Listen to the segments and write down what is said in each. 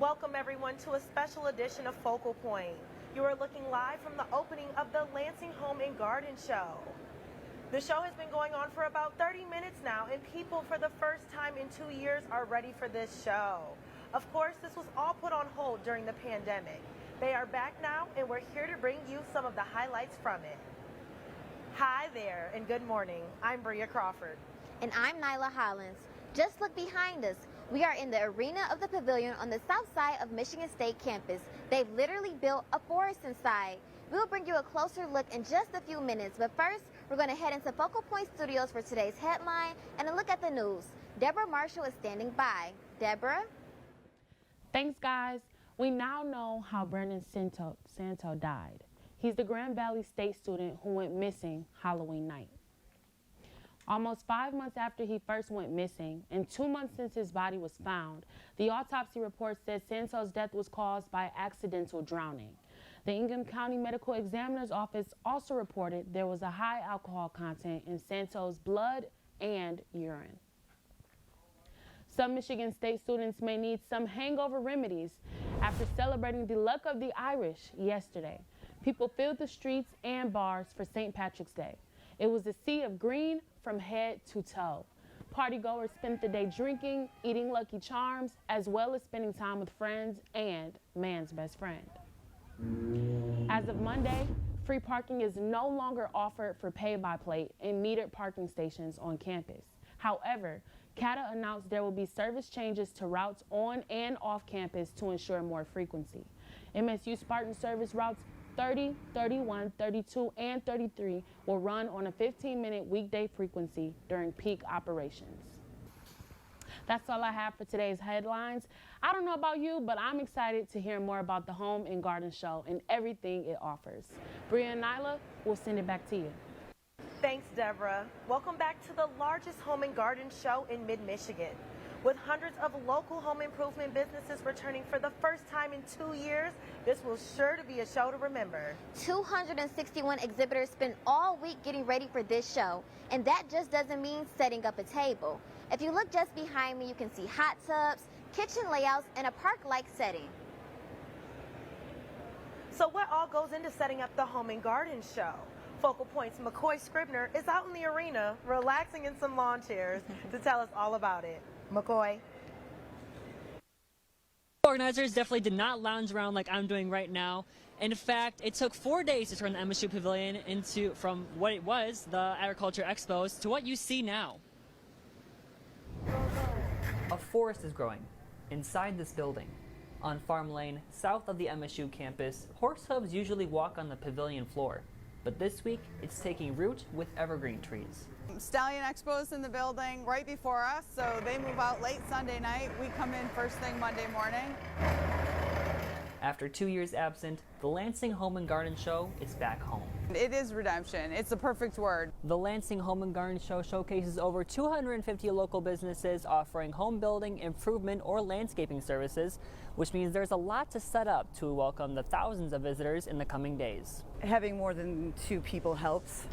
Welcome everyone to a special edition of Focal Point. You are looking live from the opening of the Lansing Home and Garden Show. The show has been going on for about 30 minutes now, and people for the first time in 2 years are ready for this show. Of course, this was all put on hold during the pandemic. They are back now, and we're here to bring you some of the highlights from it. Hi there, and good morning. I'm Bria Crawford. And I'm Nyla Hollins. Just look behind us. We are in the arena of the pavilion on the south side of Michigan State campus. They've literally built a forest inside. We'll bring you a closer look in just a few minutes, but first, we're going to head into Focal Point Studios for today's headline and a look at the news. Deborah Marshall is standing by. Deborah? Thanks, guys. We now know how Brandon Santo died. He's the Grand Valley State student who went missing Halloween night. Almost 5 months after he first went missing, and 2 months since his body was found, the autopsy report said Santo's death was caused by accidental drowning. The Ingham County Medical Examiner's Office also reported there was a high alcohol content in Santo's blood and urine. Some Michigan State students may need some hangover remedies after celebrating the luck of the Irish yesterday. People filled the streets and bars for St. Patrick's Day. It was a sea of green from head to toe. Partygoers spent the day drinking, eating Lucky Charms, as well as spending time with friends and man's best friend. As of Monday, free parking is no longer offered for pay-by-plate in metered parking stations on campus. However, CATA announced there will be service changes to routes on and off campus to ensure more frequency. MSU Spartan service routes 30, 31, 32, and 33 will run on a 15-minute weekday frequency during peak operations. That's all I have for today's headlines. I don't know about you, but I'm excited to hear more about the Home and Garden Show and everything it offers. Bria and Nyla, we'll send it back to you. Thanks, Deborah. Welcome back to the largest home and garden show in mid-Michigan. With hundreds of local home improvement businesses returning for the first time in 2 years, this will sure to be a show to remember. 261 exhibitors spent all week getting ready for this show, and that just doesn't mean setting up a table. If you look just behind me, you can see hot tubs, kitchen layouts, and a park-like setting. So what all goes into setting up the home and garden show? Focal Point's McCoy Scribner is out in the arena, relaxing in some lawn chairs to tell us all about it. McCoy. Organizers definitely did not lounge around like I'm doing right now. In fact, it took 4 days to turn the MSU Pavilion from what it was, the Agriculture Expos, to what you see now. A forest is growing inside this building. On Farm Lane, south of the MSU campus, horse hooves usually walk on the pavilion floor. But this week, it's taking root with evergreen trees. Stallion Expo's in the building right before us, so they move out late Sunday night. We come in first thing Monday morning. After 2 years absent, the Lansing Home and Garden Show is back home. It is redemption. It's the perfect word. The Lansing Home and Garden Show showcases over 250 local businesses offering home building, improvement, or landscaping services, which means there's a lot to set up to welcome the thousands of visitors in the coming days. Having more than 2 people helps.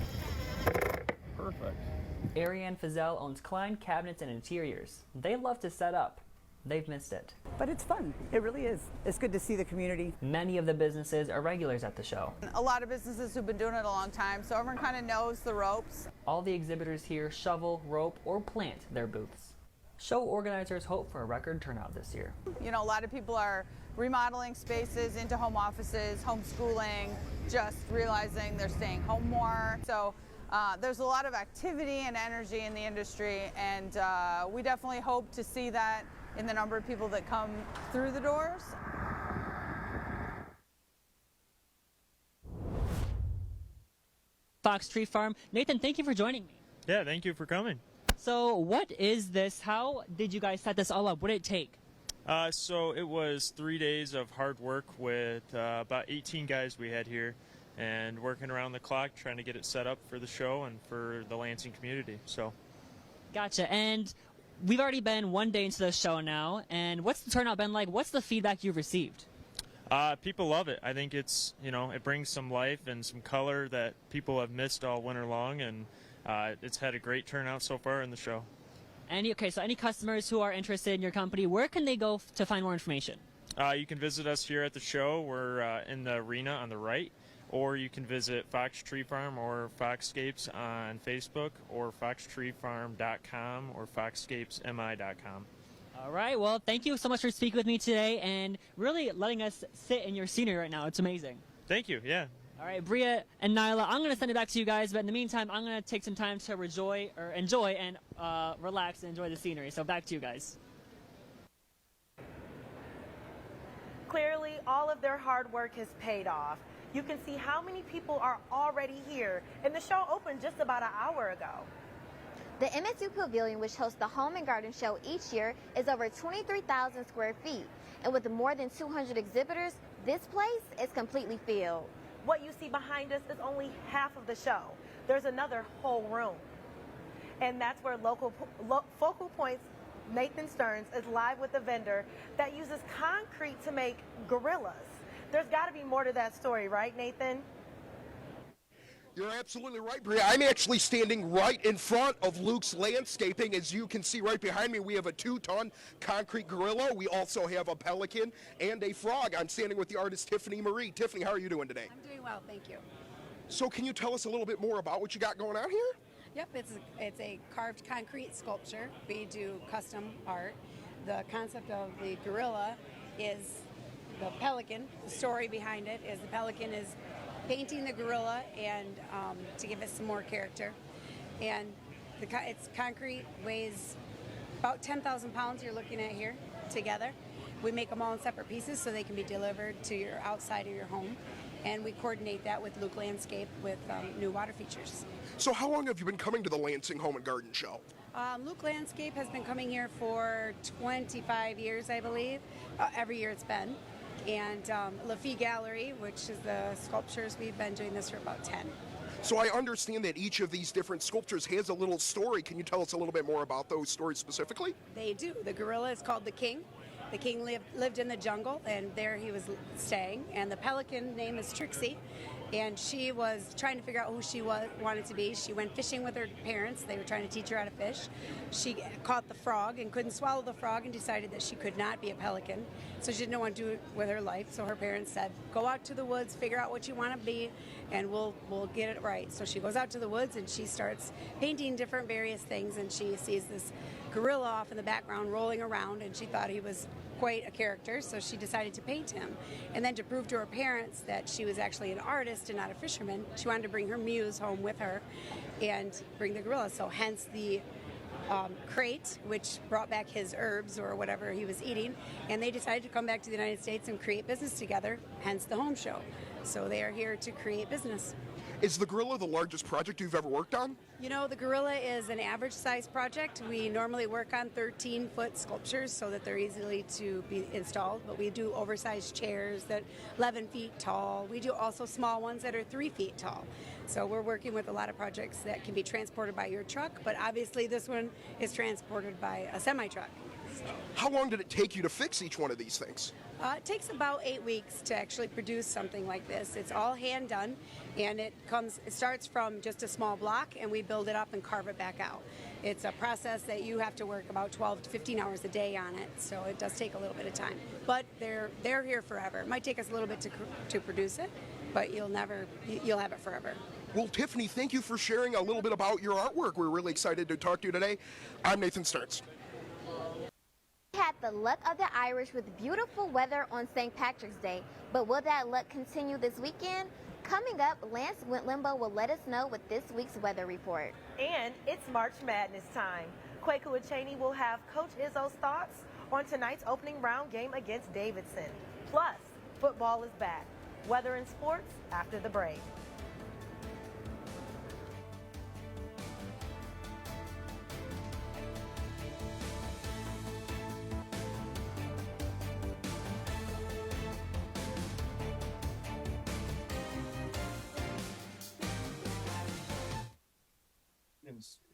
Perfect. Ariane Fazell owns Klein Cabinets and Interiors. They love to set up. They've missed it. But it's fun. It really is. It's good to see the community. Many of the businesses are regulars at the show. A lot of businesses who've been doing it a long time, so everyone kind of knows the ropes. All the exhibitors here shovel, rope, or plant their booths. Show organizers hope for a record turnout this year. You know, a lot of people are remodeling spaces into home offices, homeschooling, just realizing they're staying home more. So there's a lot of activity and energy in the industry, and we definitely hope to see that in the number of people that come through the doors. Fox Tree Farm. Nathan, thank you for joining me. Yeah, thank you for coming. So what is this? How did you guys set this all up? What did it take? So it was 3 days of hard work with about 18 guys we had here and working around the clock trying to get it set up for the show and for the Lansing community. So, gotcha. And we've already been 1 day into the show now, and what's the turnout been like? What's the feedback you've received? People love it. I think it's, it brings some life and some color that people have missed all winter long, and it's had a great turnout so far in the show. So any customers who are interested in your company, where can they go to find more information? You can visit us here at the show. We're in the arena on the right, or you can visit Fox Tree Farm or Foxscapes on Facebook, or foxtreefarm.com or foxscapesmi.com. All right, well, thank you so much for speaking with me today and really letting us sit in your scenery right now. It's amazing. Thank you, yeah. All right, Bria and Nyla, I'm going to send it back to you guys, but in the meantime, I'm going to take some time to enjoy and relax and enjoy the scenery. So back to you guys. Clearly, all of their hard work has paid off. You can see how many people are already here, and the show opened just about an hour ago. The MSU Pavilion, which hosts the Home and Garden Show each year, is over 23,000 square feet. And with more than 200 exhibitors, this place is completely filled. What you see behind us is only half of the show. There's another whole room. And that's where Focal Point's Nathan Stearns is live with a vendor that uses concrete to make gorillas. There's got to be more to that story, right, Nathan? You're absolutely right, Bria. I'm actually standing right in front of Luke's Landscaping. As you can see right behind me, we have a 2-ton concrete gorilla. We also have a pelican and a frog. I'm standing with the artist Tiffany Marie. Tiffany, how are you doing today? I'm doing well, thank you. So can you tell us a little bit more about what you got going on here? Yep, it's a carved concrete sculpture. We do custom art. The concept of the gorilla is the pelican. The story behind it is the pelican is painting the gorilla and to give it some more character. And it's concrete, weighs about 10,000 pounds you're looking at here together. We make them all in separate pieces so they can be delivered to your outside of your home. And we coordinate that with Luke Landscape with new water features. So how long have you been coming to the Lansing Home and Garden Show? Luke Landscape has been coming here for 25 years, I believe. Every year it's been. And Lafitte Gallery, which is the sculptures, we've been doing this for about 10. So I understand that each of these different sculptures has a little story. Can you tell us a little bit more about those stories specifically? They do. The gorilla is called the King. The king lived in the jungle, and there he was staying. And the pelican name is Trixie, and she was trying to figure out who she wanted to be. She went fishing with her parents. They were trying to teach her how to fish. She caught the frog and couldn't swallow the frog and decided that she could not be a pelican. So she didn't know what to do with her life. So her parents said, go out to the woods, figure out what you want to be, and we'll get it right. So she goes out to the woods and she starts painting different various things, and she sees this gorilla off in the background rolling around, and she thought he was quite a character, so she decided to paint him. And then to prove to her parents that she was actually an artist and not a fisherman, she wanted to bring her muse home with her and bring the gorilla. So hence the crate, which brought back his herbs or whatever he was eating, and they decided to come back to the United States and create business together, hence the home show. So they are here to create business. Is the gorilla the largest project you've ever worked on? You know, the gorilla is an average size project. We normally work on 13-foot sculptures so that they're easily to be installed, but we do oversized chairs that 11 feet tall. We do also small ones that are 3 feet tall. So we're working with a lot of projects that can be transported by your truck, but obviously this one is transported by a semi-truck. How long did it take you to fix each one of these things? It takes about 8 weeks to actually produce something like this. It's all hand done, and it starts from just a small block, and we build it up and carve it back out. It's a process that you have to work about 12 to 15 hours a day on it, so it does take a little bit of time. But they're here forever. It might take us a little bit to produce it, but you'll have it forever. Well, Tiffany, thank you for sharing a little bit about your artwork. We're really excited to talk to you today. I'm Nathan Stearns. We had the luck of the Irish with beautiful weather on St. Patrick's Day, but will that luck continue this weekend? Coming up, Lance Wentlimbo will let us know with this week's weather report. And it's March Madness time. Kwaku Achaney will have Coach Izzo's thoughts on tonight's opening round game against Davidson. Plus, football is back. Weather and sports after the break.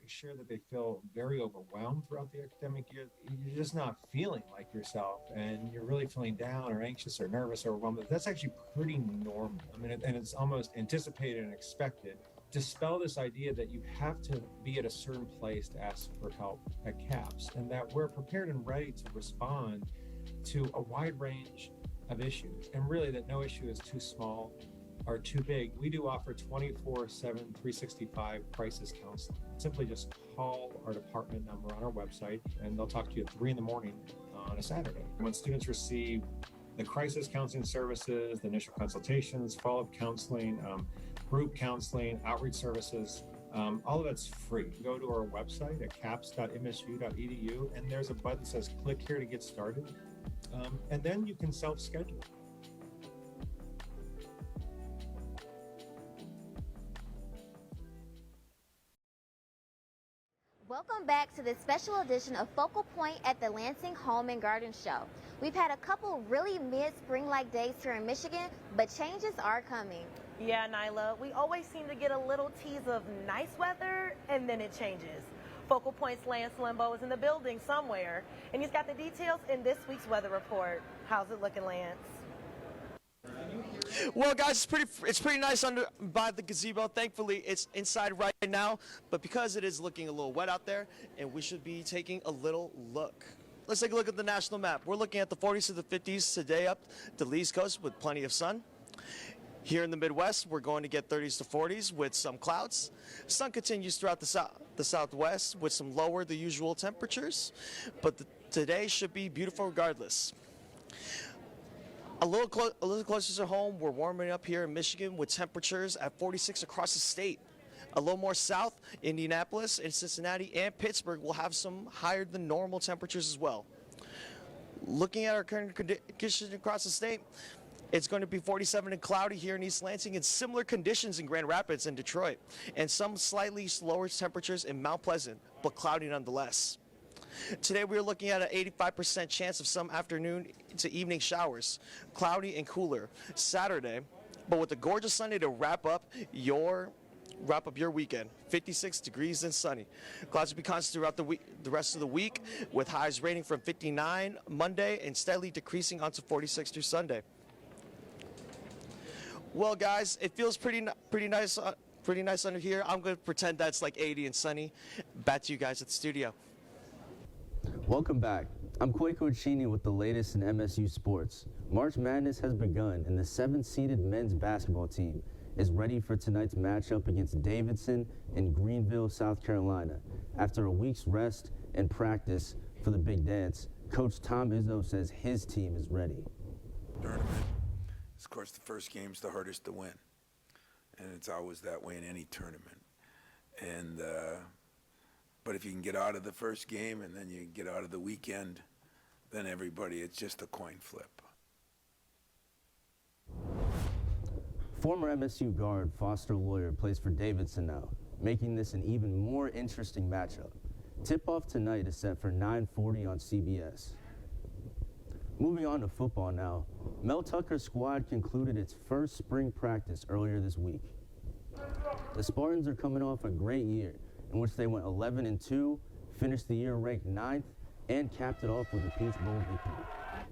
Sure that they feel very overwhelmed throughout the academic year. You're just not feeling like yourself, and you're really feeling down or anxious or nervous or overwhelmed. That's actually pretty normal. I mean, and it's almost anticipated and expected. Dispel this idea that you have to be at a certain place to ask for help at CAPS, and that we're prepared and ready to respond to a wide range of issues, and really that no issue is too small or too big. We do offer 24/7, 365 crisis counseling. Simply just call our department number on our website, and they'll talk to you at 3 in the morning on a Saturday. When students receive the crisis counseling services, the initial consultations, follow-up counseling, group counseling, outreach services, all of that's free. Go to our website at caps.msu.edu, and there's a button that says click here to get started, and then you can self-schedule. Welcome back to this special edition of Focal Point at the Lansing Home and Garden Show. We've had a couple really mid-spring-like days here in Michigan, but changes are coming. Yeah, Nyla, we always seem to get a little tease of nice weather, and then it changes. Focal Point's Lance Limbo is in the building somewhere, and he's got the details in this week's weather report. How's it looking, Lance? Well, guys, it's pretty nice under by the gazebo. Thankfully, it's inside right now, but because it is looking a little wet out there, and we should be taking a little look. Let's take a look at the national map. We're looking at the 40s to the 50s today up to the East Coast with plenty of sun. Here in the Midwest, we're going to get 30s to 40s with some clouds. Sun continues throughout the Southwest with some lower than usual temperatures, but today should be beautiful regardless. A little closer to home, we're warming up here in Michigan with temperatures at 46 across the state. A little more south, Indianapolis and Cincinnati and Pittsburgh will have some higher than normal temperatures as well. Looking at our current conditions across the state, it's going to be 47 and cloudy here in East Lansing, and similar conditions in Grand Rapids and Detroit, and some slightly lower temperatures in Mount Pleasant, but cloudy nonetheless. Today we're looking at an 85% chance of some afternoon to evening showers, cloudy and cooler. Saturday, but with a gorgeous Sunday to wrap up your weekend. 56 degrees and sunny. Clouds will be constant throughout the rest of the week, with highs ranging from 59 Monday and steadily decreasing onto 46 through Sunday. Well, guys, it feels pretty nice under here. I'm going to pretend that's like 80 and sunny. Back to you guys at the studio. Welcome back. I'm Kwaiko Achini with the latest in MSU sports. March Madness has begun, and the 7th-seeded men's basketball team is ready for tonight's matchup against Davidson in Greenville, South Carolina. After a week's rest and practice for the big dance, Coach Tom Izzo says his team is ready. Tournament. Of course, the first game's the hardest to win, and it's always that way in any tournament. And but if you can get out of the first game and then you get out of the weekend, then it's just a coin flip. Former MSU guard Foster Lawyer plays for Davidson now, making this an even more interesting matchup. Tip-off tonight is set for 9:40 on CBS. Moving on to football now, Mel Tucker's squad concluded its first spring practice earlier this week. The Spartans are coming off a great year, in which they went 11-2, finished the year ranked 9th, and capped it off with a Peach Bowl victory.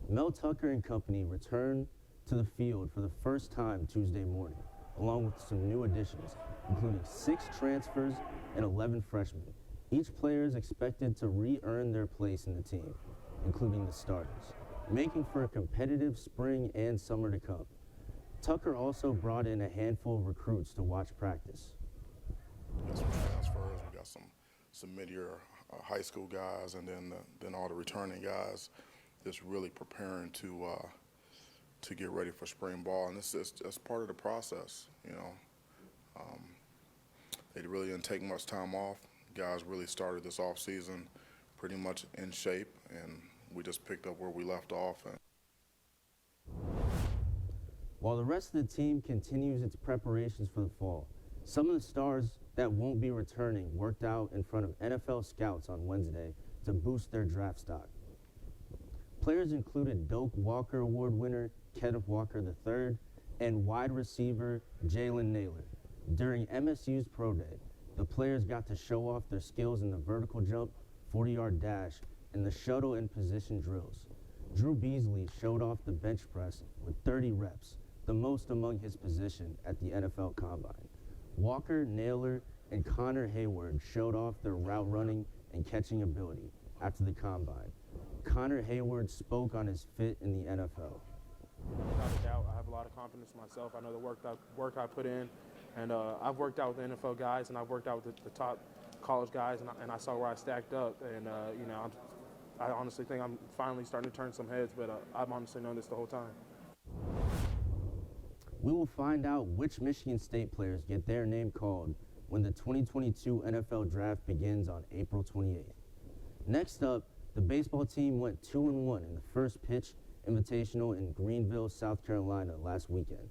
Mel Tucker and company returned to the field for the first time Tuesday morning, along with some new additions, including 6 transfers and 11 freshmen. Each player is expected to re-earn their place in the team, including the starters, making for a competitive spring and summer to come. Tucker also brought in a handful of recruits to watch practice. We got some transfers, we got some mid-year high school guys, and then all the returning guys just really preparing to get ready for spring ball, and this is just part of the process, you know. They really didn't take much time off. Guys really started this off season pretty much in shape, and we just picked up where we left off. While the rest of the team continues its preparations for the fall, some of the stars that won't be returning worked out in front of NFL scouts on Wednesday to boost their draft stock. Players included Doak Walker Award winner Kenneth Walker III and wide receiver Jalen Naylor. During MSU's Pro Day, the players got to show off their skills in the vertical jump, 40-yard dash, and the shuttle and position drills. Drew Beasley showed off the bench press with 30 reps, the most among his position at the NFL Combine. Walker, Naylor, and Connor Hayward showed off their route running and catching ability after the Combine. Connor Hayward spoke on his fit in the NFL. Without a doubt, I have a lot of confidence in myself. I know the work I put in, and I've worked out with the NFL guys, and I've worked out with the top college guys, and I saw where I stacked up. And I honestly think I'm finally starting to turn some heads, but I've honestly known this the whole time. We will find out which Michigan State players get their name called when the 2022 NFL Draft begins on April 28th. Next up, the baseball team went 2-1 in the first pitch invitational in Greenville, South Carolina last weekend.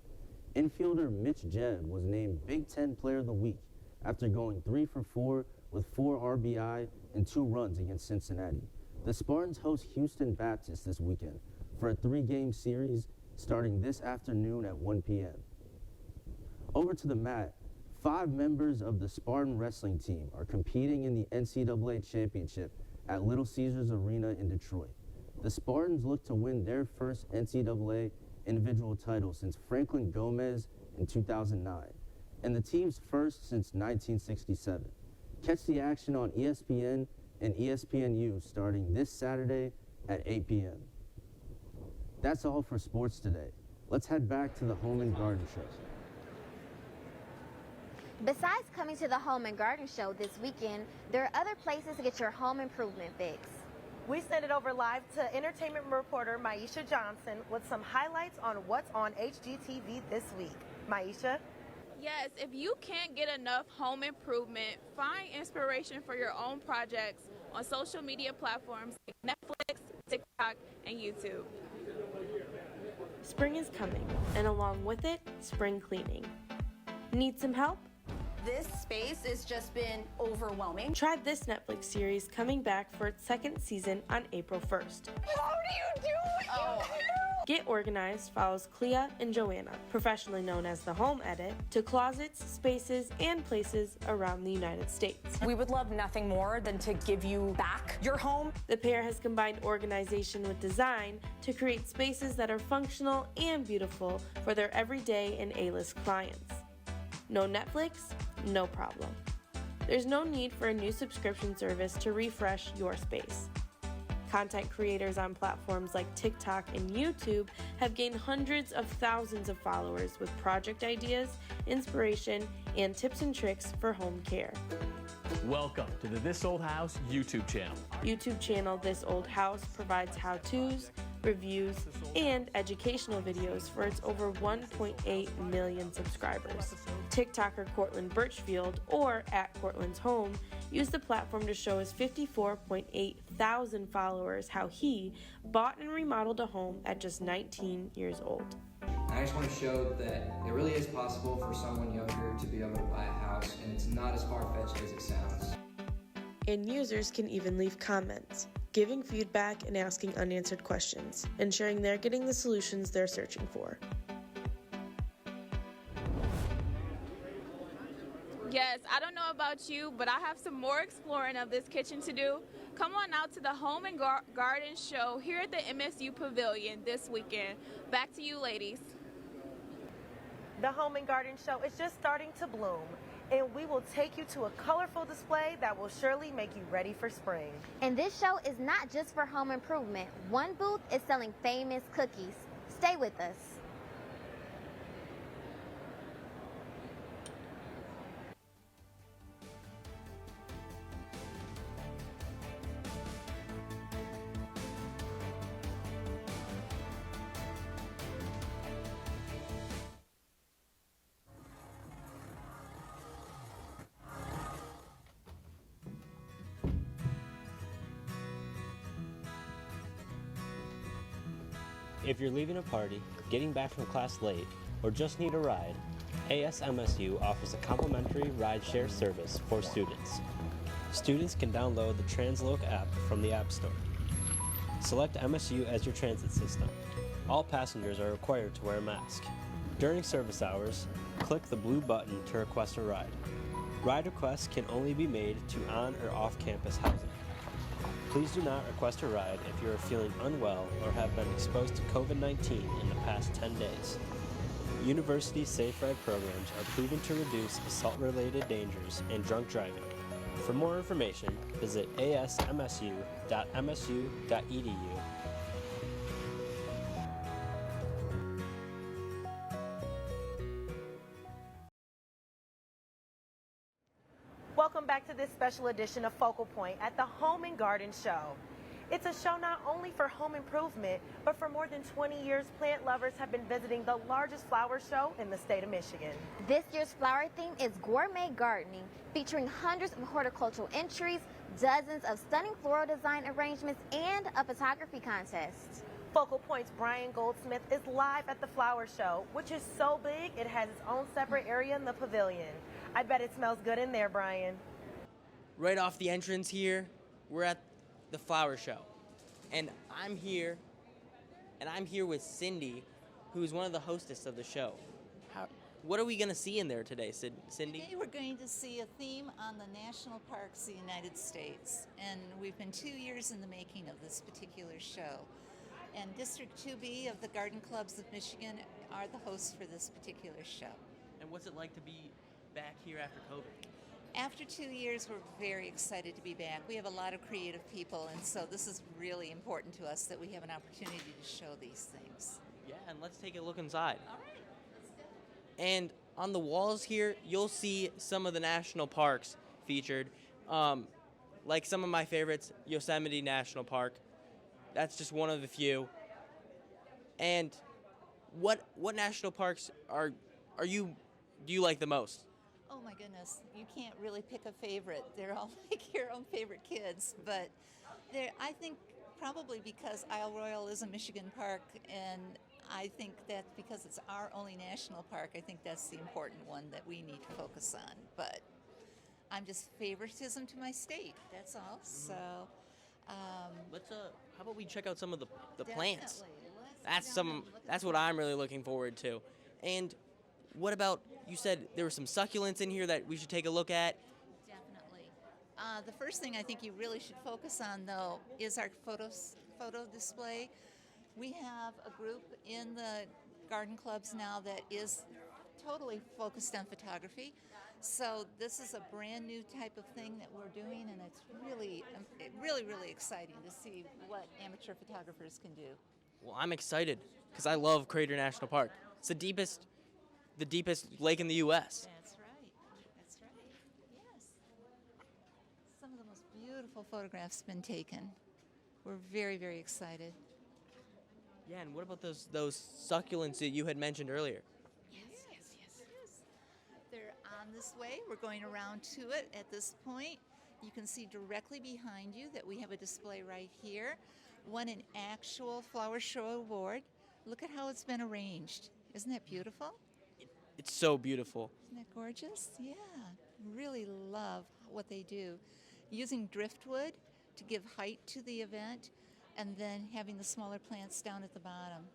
Infielder Mitch Jebb was named Big Ten Player of the Week after going 3 for 4 with 4 RBI and 2 runs against Cincinnati. The Spartans host Houston Baptist this weekend for a 3-game series starting this afternoon at 1 p.m. Over to the mat, 5 members of the Spartan wrestling team are competing in the NCAA Championship at Little Caesars Arena in Detroit. The Spartans look to win their first NCAA individual title since Franklin Gomez in 2009, and the team's first since 1967. Catch the action on ESPN and ESPNU starting this Saturday at 8 p.m. That's all for sports today. Let's head back to the Home and Garden Show. Besides coming to the Home and Garden Show this weekend, there are other places to get your home improvement fix. We send it over live to entertainment reporter Maisha Johnson with some highlights on what's on HGTV this week. Maisha? Yes, if you can't get enough home improvement, find inspiration for your own projects on social media platforms like Netflix, TikTok, and YouTube. Spring is coming, and along with it, spring cleaning. Need some help? This space has just been overwhelming. Try this Netflix series coming back for its 2nd season on April 1st. How do you do what you do? Get Organized follows Clea and Joanna, professionally known as the Home Edit, to closets, spaces, and places around the United States. We would love nothing more than to give you back your home. The pair has combined organization with design to create spaces that are functional and beautiful for their everyday and A-list clients. No Netflix? No problem. There's no need for a new subscription service to refresh your space. Content creators on platforms like TikTok and YouTube have gained hundreds of thousands of followers with project ideas, inspiration, and tips and tricks for home care. Welcome to the This Old House YouTube channel. YouTube channel This Old House provides how-tos, reviews, and educational videos for its over 1.8 million subscribers. TikToker Cortland Birchfield, or at Cortland's Home, used the platform to show his 54.8 thousand followers how he bought and remodeled a home at just 19 years old. I just want to show that it really is possible for someone younger to be able to buy a house, and it's not as far-fetched as it sounds. And users can even leave comments, giving feedback and asking unanswered questions, ensuring they're getting the solutions they're searching for. Yes, I don't know about you, but I have some more exploring of this kitchen to do. Come on out to the Home and Garden Show here at the MSU Pavilion this weekend. Back to you, ladies. The Home and Garden Show is just starting to bloom, and we will take you to a colorful display that will surely make you ready for spring. And this show is not just for home improvement. One booth is selling famous cookies. Stay with us. If you're leaving a party, getting back from class late, or just need a ride, ASMSU offers a complimentary ride-share service for students. Students can download the Transloc app from the App Store. Select MSU as your transit system. All passengers are required to wear a mask. During service hours, click the blue button to request a ride. Ride requests can only be made to on- or off-campus housing. Please do not request a ride if you are feeling unwell or have been exposed to COVID-19 in the past 10 days. University Safe Ride programs are proven to reduce assault-related dangers and drunk driving. For more information, visit asmsu.msu.edu. Welcome back to this special edition of Focal Point at the Home and Garden Show. It's a show not only for home improvement, but for more than 20 years, plant lovers have been visiting the largest flower show in the state of Michigan. This year's flower theme is gourmet gardening, featuring hundreds of horticultural entries, dozens of stunning floral design arrangements, and a photography contest. Focal Point's Brian Goldsmith is live at the flower show, which is so big it has its own separate area in the pavilion. I bet it smells good in there, Brian. Right off the entrance here, we're at the flower show. And I'm here with Cindy, who's one of the hostess of the show. What are we going to see in there today, Cindy? Today we're going to see a theme on the national parks of the United States. And we've been 2 years in the making of this particular show. And District 2B of the Garden Clubs of Michigan are the hosts for this particular show. And what's it like to be back here after COVID? After 2 years, we're very excited to be back. We have a lot of creative people, and so this is really important to us that we have an opportunity to show these things. Yeah, and let's take a look inside. All right, let's go. And on the walls here, you'll see some of the national parks featured. Like some of my favorites, Yosemite National Park. That's just one of the few. And what national parks do you like the most? Oh my goodness, you can't really pick a favorite. They're all like your own favorite kids, but I think probably because Isle Royale is a Michigan park, and I think that because it's our only national park, I think that's the important one that we need to focus on. But I'm just favoritism to my state, that's all. So Let's how about we check out some of the plants? Definitely. That's what I'm really looking forward to. And what about, you said there were some succulents in here that we should take a look at? Definitely. The first thing I think you really should focus on, though, is our photo display. We have a group in the garden clubs now that is totally focused on photography. So this is a brand new type of thing that we're doing, and it's really, really exciting to see what amateur photographers can do. Well, I'm excited because I love Crater National Park. It's the deepest lake in the U.S. That's right. That's right. Yes. Some of the most beautiful photographs have been taken. We're very, very excited. Yeah, and what about those succulents that you had mentioned earlier? Yes. They're on this way. We're going around to it at this point. You can see directly behind you that we have a display right here. Won an actual flower show award. Look at how it's been arranged. Isn't that beautiful? It's so beautiful. Isn't that gorgeous? Yeah, really love what they do. Using driftwood to give height to the event, and then having the smaller plants down at the bottom.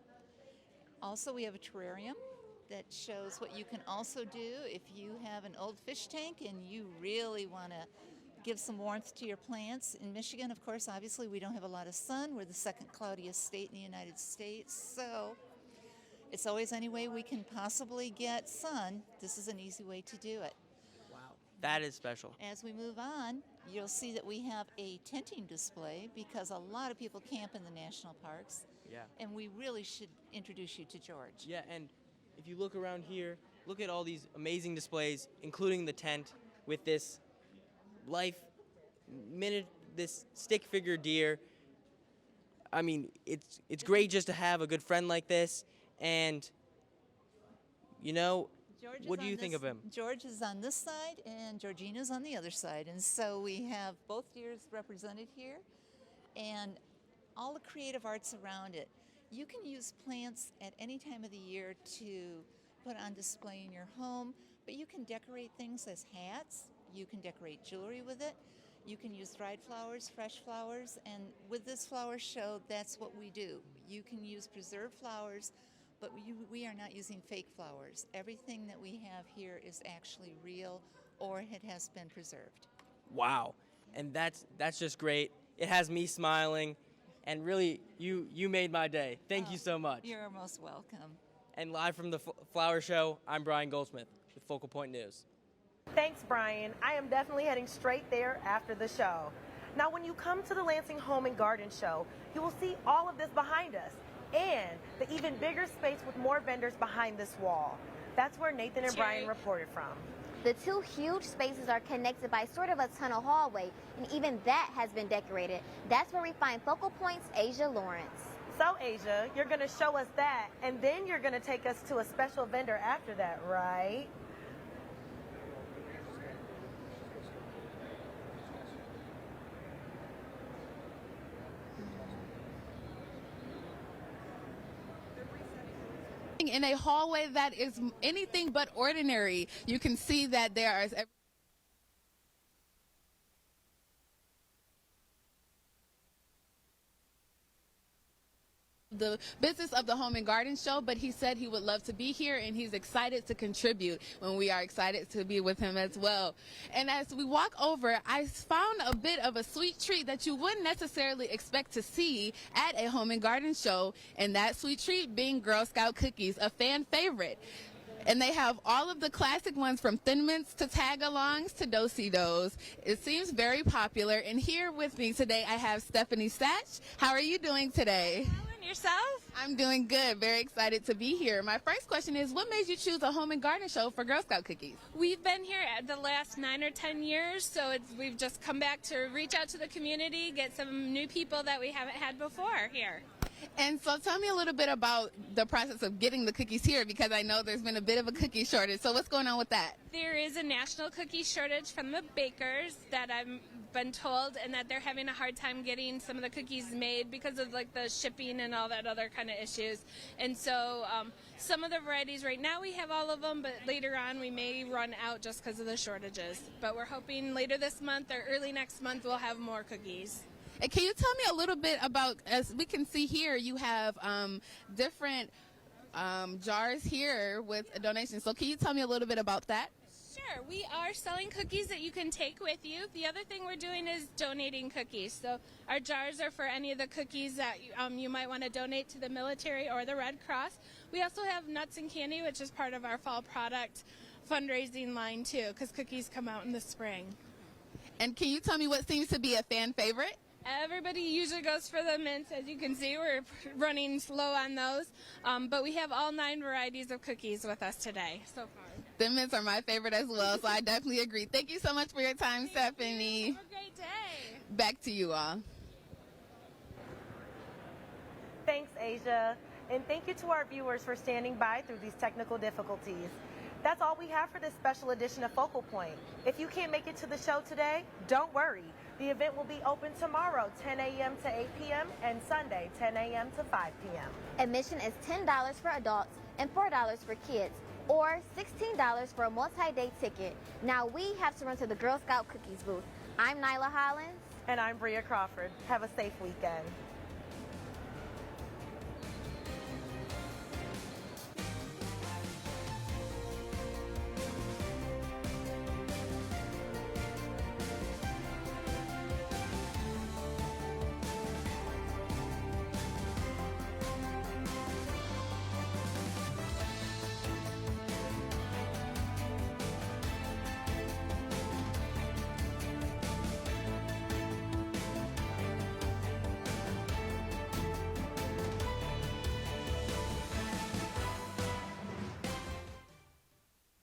Also, we have a terrarium that shows what you can also do if you have an old fish tank and you really want to give some warmth to your plants. In Michigan, of course, obviously we don't have a lot of sun. We're the second cloudiest state in the United States, so it's always any way we can possibly get sun. This is an easy way to do it. Wow, that is special. As we move on, you'll see that we have a tenting display because a lot of people camp in the national parks. Yeah. And we really should introduce you to George. Yeah, and if you look around here, look at all these amazing displays, including the tent with this this stick figure deer. I mean, it's great just to have a good friend like this, and what do you think of him? George is on this side and Georgina's on the other side, and so we have both deers represented here and all the creative arts around it. You can use plants at any time of the year to put on display in your home, but you can decorate things as hats, you can decorate jewelry with it, you can use dried flowers, fresh flowers, and with this flower show, that's what we do. You can use preserved flowers, but we are not using fake flowers. Everything that we have here is actually real, or it has been preserved. Wow, and that's just great. It has me smiling, and really, you made my day. Thank you so much. You're most welcome. And live from the flower show, I'm Brian Goldsmith with Focal Point News. Thanks, Brian. I am definitely heading straight there after the show. Now, when you come to the Lansing Home and Garden Show, you will see all of this behind us and the even bigger space with more vendors behind this wall. That's where Nathan and Brian reported from. The two huge spaces are connected by sort of a tunnel hallway, and even that has been decorated. That's where we find Focal Point's Asia Lawrence. So, Asia, you're going to show us that, and then you're going to take us to a special vendor after that, right? In a hallway that is anything but ordinary. You can see that there is the business of the Home and Garden Show, but he said he would love to be here and he's excited to contribute when we are excited to be with him as well. And as we walk over, I found a bit of a sweet treat that you wouldn't necessarily expect to see at a Home and Garden Show, and that sweet treat being Girl Scout cookies, a fan favorite. And they have all of the classic ones from Thin Mints to Tag-Alongs to Do-Si-Dos. It seems very popular. And here with me today, I have Stephanie Satch. How are you doing today? Yourself? I'm doing good. Very excited to be here. My first question is, what made you choose a Home and Garden Show for Girl Scout cookies? We've been here the last 9 or 10 years, so we've just come back to reach out to the community, get some new people that we haven't had before here. And so tell me a little bit about the process of getting the cookies here, because I know there's been a bit of a cookie shortage. So what's going on with that? There is a national cookie shortage from the bakers that I've been told, and that they're having a hard time getting some of the cookies made because of like the shipping and all that other kind of issues. And so some of the varieties right now we have all of them, but later on we may run out just because of the shortages. But we're hoping later this month or early next month we'll have more cookies. And can you tell me a little bit about, as we can see here, you have different jars here with donations. So can you tell me a little bit about that? Sure. We are selling cookies that you can take with you. The other thing we're doing is donating cookies. So our jars are for any of the cookies that you might want to donate to the military or the Red Cross. We also have nuts and candy, which is part of our fall product fundraising line too, because cookies come out in the spring. And can you tell me what seems to be a fan favorite? Everybody usually goes for the mints. As you can see, we're running slow on those. But we have all 9 varieties of cookies with us today so far. The mints are my favorite as well, so I definitely agree. Thank you so much for your time, Stephanie. Have a great day. Back to you all. Thanks, Asia. And thank you to our viewers for standing by through these technical difficulties. That's all we have for this special edition of Focal Point. If you can't make it to the show today, don't worry. The event will be open tomorrow, 10 a.m. to 8 p.m. and Sunday, 10 a.m. to 5 p.m. Admission is $10 for adults and $4 for kids, or $16 for a multi-day ticket. Now we have to run to the Girl Scout Cookies booth. I'm Nyla Hollins. And I'm Bria Crawford. Have a safe weekend.